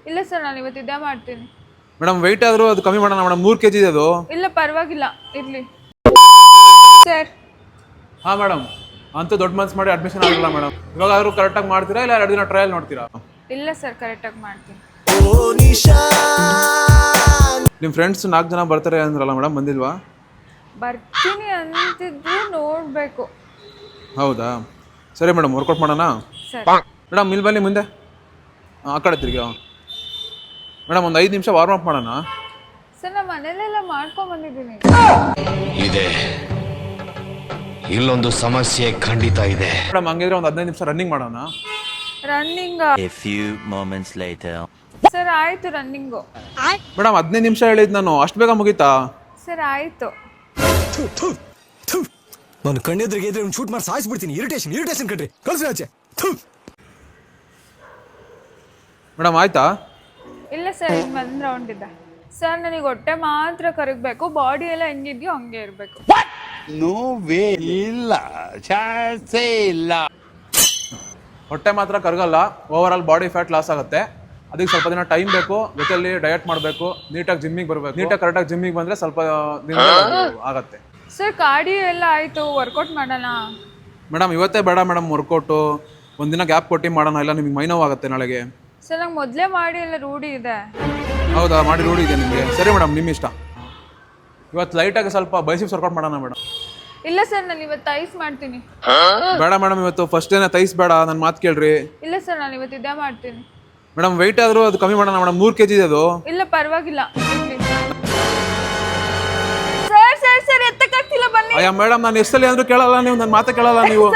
ಇಲ್ಲ ಸರ್ ನಾನು ಇವತ್ತು ಇದೇ ಮಾಡ್ತೀನಿ. ಮೇಡಮ್ ವೆಯ್ಟ್ ಆದರೂ ಅದು ಕಮ್ಮಿ ಮಾಡೋಣ ಮೇಡಮ್. 3 kg ಇದೆ ಅದು. ಇಲ್ಲ ಪರವಾಗಿಲ್ಲ ಇರಲಿ ಸರ್. ಹಾಂ ಮೇಡಮ್, ಅಂತೂ ದೊಡ್ಡ ಮನ್ಸು ಮಾಡಿ ಅಡ್ಮಿಷನ್ ಆಗಿಲ್ಲ ಮೇಡಮ್. ಇವಾಗಾದರೂ ಕರೆಕ್ಟಾಗಿ ಮಾಡ್ತೀರಾ ಇಲ್ಲ 2 ದಿನ ಟ್ರಯಲ್ ನೋಡ್ತೀರಾ? ಇಲ್ಲ ಸರ್ ಕರೆಕ್ಟಾಗಿ ಮಾಡ್ತೀನಿ. ನಿಮ್ಮ ಫ್ರೆಂಡ್ಸ್ 4 ಜನ ಬರ್ತಾರೆ ಅಂದ್ರಲ್ಲ ಮೇಡಮ್, ಬಂದಿಲ್ವಾ? ಬರ್ತೀನಿ ಅಂತಿದ್ರು ನೋಡಬೇಕು. ಹೌದಾ, ಸರಿ ಮೇಡಮ್, ವರ್ಕೌಟ್ ಮಾಡೋಣ. ಸರ್ ಮೇಡಮ್ ಇಲ್ಲಿ ಬನ್ನಿ ಮುಂದೆ, ಆ ಕಡೆ ತಿರ್ಗಿ. ಮೇಡಮ್ ಒಂದು 5 ನಿಮಿಷ ವಾರ್ಮ್ ಅಪ್ ಮಾಡೋಣ. ಸರ್ ನಾನು ಮನೇಲೆಲ್ಲ ಮಾಡ್ಕೊಂಡ್ ಬಂದಿದ್ದೀನಿ. ಇದೆ, ಇಲ್ಲೊಂದು ಸಮಸ್ಯೆ ಖಂಡಿತ ಇದೆ. ಮೇಡಮ್ ಹಂಗಿದ್ರೆ ಒಂದು 15 ನಿಮಿಷ ರನ್ನಿಂಗ್ ಮಾಡೋಣ. Running A few moments later. Sir ಆಯ್ತು ರನ್ನಿಂಗು. ಮೇಡಮ್ 15 ನಿಮಿಷ ಹೇಳಿದ್ ನಾನು, ಅಷ್ಟು ಬೇಗ ಮುಗೀತಾ? ಸರ್ ಆಯ್ತು. ನಾನು ಕಣ್ಣೆದ್ರಿಗೆ ಇದ್ರೆ ಶೂಟ್ ಮಾಡಿ ಸಾಯಿಸ್ಬಿಡ್ತೀನಿ. ಇರಿಟೇಷನ್ ಕಣ್ರಿ, ಕಳ್ಸಿ ಆಚೆ. ಮೇಡಮ್ ಆಯ್ತಾ? ಇಲ್ಲ ಸರ್ ಇನ್ನು 1 ರೌಂಡ್ ಇದೆ ಸರ್. ನನಗೆ ಹೊಟ್ಟೆ ಮಾತ್ರ ಕರಗಬೇಕು, ಬಾಡಿ ಎಲ್ಲ ಹೆಂಗಿದ್ಯೋ ಹಂಗೆ ಇರಬೇಕು. ನೋ ವೇ, ಇಲ್ಲ, ಚಾನ್ಸೇ ಇಲ್ಲ. ಹೊಟ್ಟೆ ಮಾತ್ರ ಕರಗಲ್ಲ, over all body fat loss ಆಗುತ್ತೆ. ಅದಕ್ಕೆ ಸ್ವಲ್ಪ ದಿನ ಟೈಮ್ ಬೇಕು, ಜೊತೆಯಲ್ಲಿ ಡಯಟ್ ಮಾಡಬೇಕು, ನೀಟಾಗಿ ಜಿಮ್ಮಿಗೆ ಬರಬೇಕು. ನೀಟಾಗಿ ಕರೆಕ್ಟಾಗಿ ಜಿಮ್ಮಿಗೆ ಬಂದರೆ ಸ್ವಲ್ಪ ದಿನ ಆಗುತ್ತೆ. ಸರ್ ಕಾರ್ಡಿಯೋ ಎಲ್ಲ ಆಯಿತು, ವರ್ಕೌಟ್ ಮಾಡೋಣ. ಮೇಡಮ್ ಇವತ್ತೇ ಬೇಡ ಮೇಡಮ್ ವರ್ಕೌಟು, ಒಂದಿನ ಗ್ಯಾಪ್ ಕೊಟ್ಟು ಮಾಡೋಣ, ಇಲ್ಲ ನಿಮಗೆ ಮೈ ನೋವಾಗುತ್ತೆ ನಾಳೆಗೆ. ಸರ್ ನಂಗೆ ಮೊದಲೇ ಮಾಡಿ ಎಲ್ಲ ರೂಢಿ ಇದೆ. ಹೌದಾ, ಮಾಡಿ ರೂಢಿ ಇದೆ ನಿಮಗೆ? ಸರಿ ಮೇಡಮ್, ನಿಮ್ಮ ಇಷ್ಟ. ಇವತ್ತು ಲೈಟಾಗಿ ಸ್ವಲ್ಪ ಬೈಸಿಪ್ಸ್ ವರ್ಕೌಟ್ ಮಾಡೋಣ ಮೇಡಮ್. ಇಲ್ಲ ಸರ್ ನಾನು ಇವತ್ತು ಐಸ್ ಮಾಡ್ತೀನಿ. ಬೇಡ ಮೇಡಮ್, ಇವತ್ತು ಫಸ್ಟ್ ಡೇನೇ ತೈಸ್ ಬೇಡ, ನನ್ನ ಮಾತು ಕೇಳ್ರಿ. ಇಲ್ಲ ಸರ್ ನಾನು ಇವತ್ತು ಇದೇ ಮಾಡ್ತೀನಿ. ಮೇಡಮ್ ವೆಯ್ಟ್ ಆದರೂ ಅದು ಕಮ್ಮಿ ಮಾಡೋಣ ಮೇಡಮ್. 3 kg ಇದೆ ಅದು. ಇಲ್ಲ ಪರವಾಗಿಲ್ಲ ಇರ್ಲಿ. ಸರ್ ಸರ್ ಸರ್ ಎತ್ತಕ್ಕಾಗ್ತಿಲ್ಲ ಬನ್ನಿ. ಅಯ್ಯ ಮೇಡಮ್, ನಾನು ಎಷ್ಟಲ್ಲಿ ಅಂದ್ರೂ ಕೇಳಲ್ಲ ನೀವು, ನನ್ನ ಮಾತೇ ಕೇಳಲ್ಲ ನೀವು.